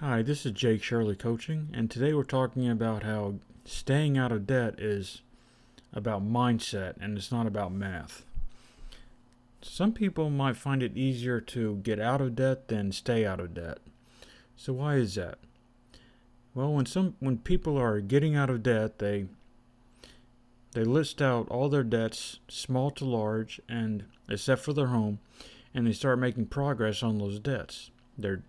Hi, this is Jake Shirley Coaching, and today we're talking about how staying out of debt is about mindset and it's not about math. Some people might find it easier to get out of debt than stay out of debt. So why is that? Well, when people are getting out of debt, they list out all their debts, small to large, and except for their home, and they start making progress on those debts. They're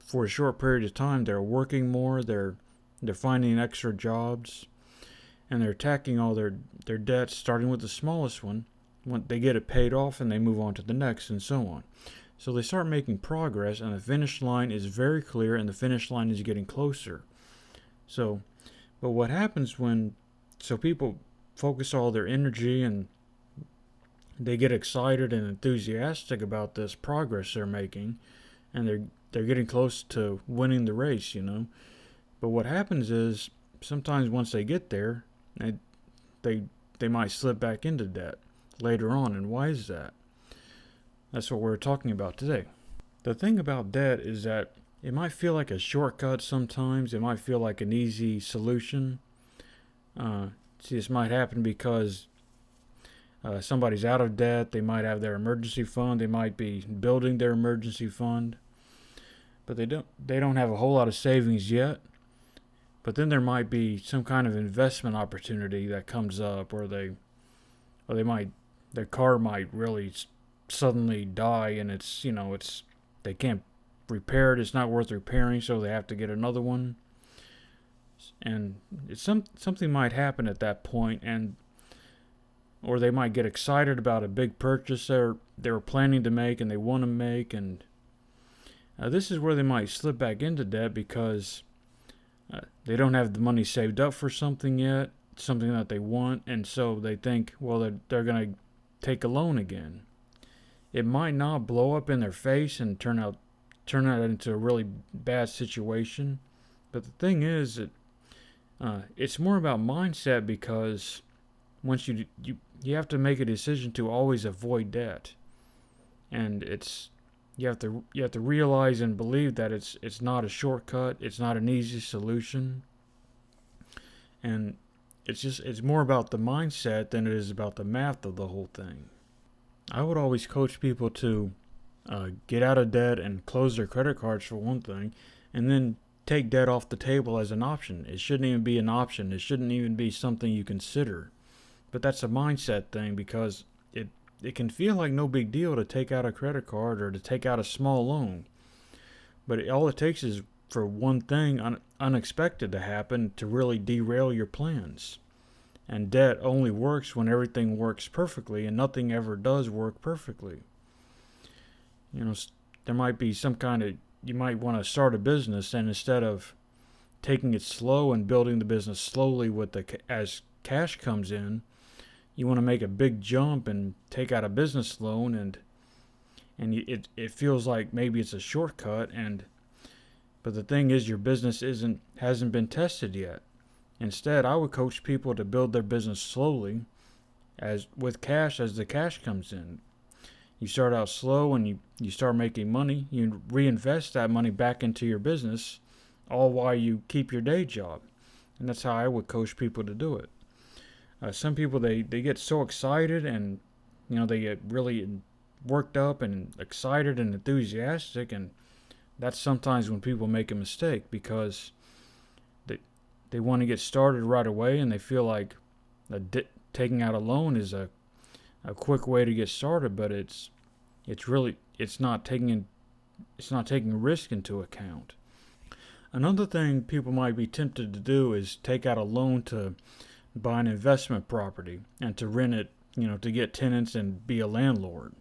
For a short period of time, they're working more, they're finding extra jobs, and they're attacking all their debts, starting with the smallest one. When they get it paid off, and they move on to the next, and so on. So they start making progress, and the finish line is very clear, and the finish line is getting closer. So, but what happens so people focus all their energy and they get excited and enthusiastic about this progress they're making, and they're getting close to winning the race. But what happens is sometimes once they get there, they they might slip back into debt later on. And why is that? That's what we're talking about today. The thing about debt is that it might feel like a shortcut sometimes. It might feel like an easy solution. This might happen because somebody's out of debt. They might have their emergency fund. They might be building their emergency fund, but they don't have a whole lot of savings yet. But then there might be some kind of investment opportunity that comes up, or their car might really suddenly die, and they can't repair it. It's not worth repairing, so they have to get another one. And something might happen at that point, or they might get excited about a big purchase they were planning to make and they want to make, and this is where they might slip back into debt because they don't have the money saved up for something yet, something that they want, and so they think, well, they're going to take a loan again. It might not blow up in their face and turn out into a really bad situation, but the thing is that it's more about mindset, because once you have to make a decision to always avoid debt, and you have to realize and believe that it's not a shortcut, it's not an easy solution, and it's more about the mindset than it is about the math of the whole thing. I would always coach people to get out of debt and close their credit cards for one thing, and then take debt off the table as an option. It shouldn't even be an option. It shouldn't even be something you consider. But that's a mindset thing, because it can feel like no big deal to take out a credit card or to take out a small loan. But all it takes is for one thing unexpected to happen to really derail your plans. And debt only works when everything works perfectly, and nothing ever does work perfectly. There might be you might want to start a business, and instead of taking it slow and building the business slowly as cash comes in, you want to make a big jump and take out a business loan, and it feels like maybe it's a shortcut, but the thing is, your business hasn't been tested yet. Instead, I would coach people to build their business slowly, with cash as the cash comes in. You start out slow, and you start making money. You reinvest that money back into your business, all while you keep your day job. And that's how I would coach people to do it. Some people, they get so excited, and they get really worked up and excited and enthusiastic, and that's sometimes when people make a mistake, because they want to get started right away, and they feel like taking out a loan is a quick way to get started, but it's not taking risk into account. Another thing people might be tempted to do is take out a loan to buy an investment property and to rent it, to get tenants and be a landlord.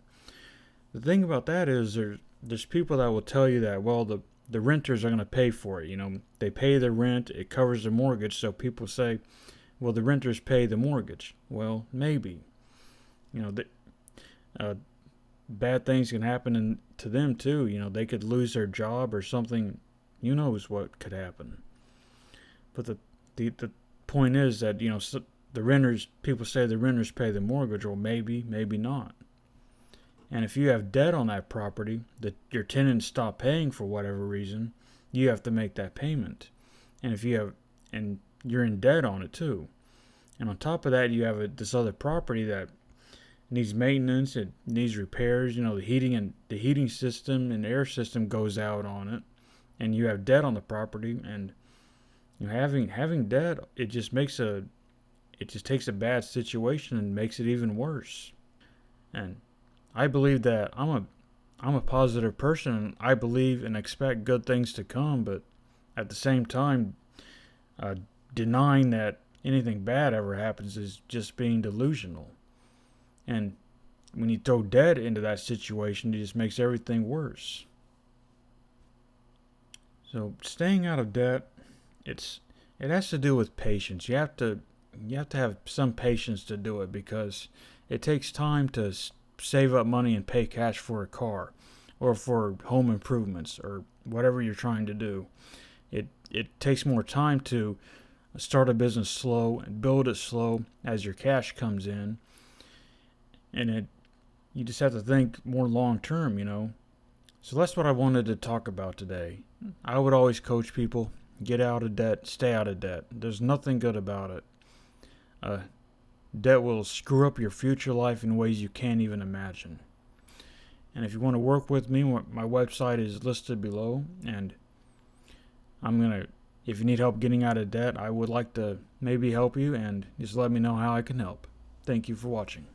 The thing about that is there's people that will tell you that, well, the renters are going to pay for it. They pay the rent, it covers the mortgage. So people say, well, the renters pay the mortgage. Well, maybe. Bad things can happen to them too. They could lose their job or something. Who knows what could happen. But the point is that the renters. People say the renters pay the mortgage. Well, maybe not. And if you have debt on that property that your tenants stop paying for whatever reason, you have to make that payment. And if you have, and you're in debt on it too. And on top of that, you have this other property that needs maintenance, it needs repairs. The heating system and air system goes out on it, and you have debt on the property. And having debt, it just takes a bad situation and makes it even worse. And I believe that I'm a positive person, and I believe and expect good things to come, but at the same time, denying that anything bad ever happens is just being delusional. And when you throw debt into that situation, it just makes everything worse. So staying out of debt, it has to do with patience. You have to have some patience to do it, because it takes time to save up money and pay cash for a car or for home improvements or whatever you're trying to do. It takes more time to start a business slow and build it slow as your cash comes in. And you just have to think more long term, So that's what I wanted to talk about today. I would always coach people, get out of debt, stay out of debt. There's nothing good about it. Debt will screw up your future life in ways you can't even imagine. And if you want to work with me, my website is listed below. And if you need help getting out of debt, I would like to maybe help you, and just let me know how I can help. Thank you for watching.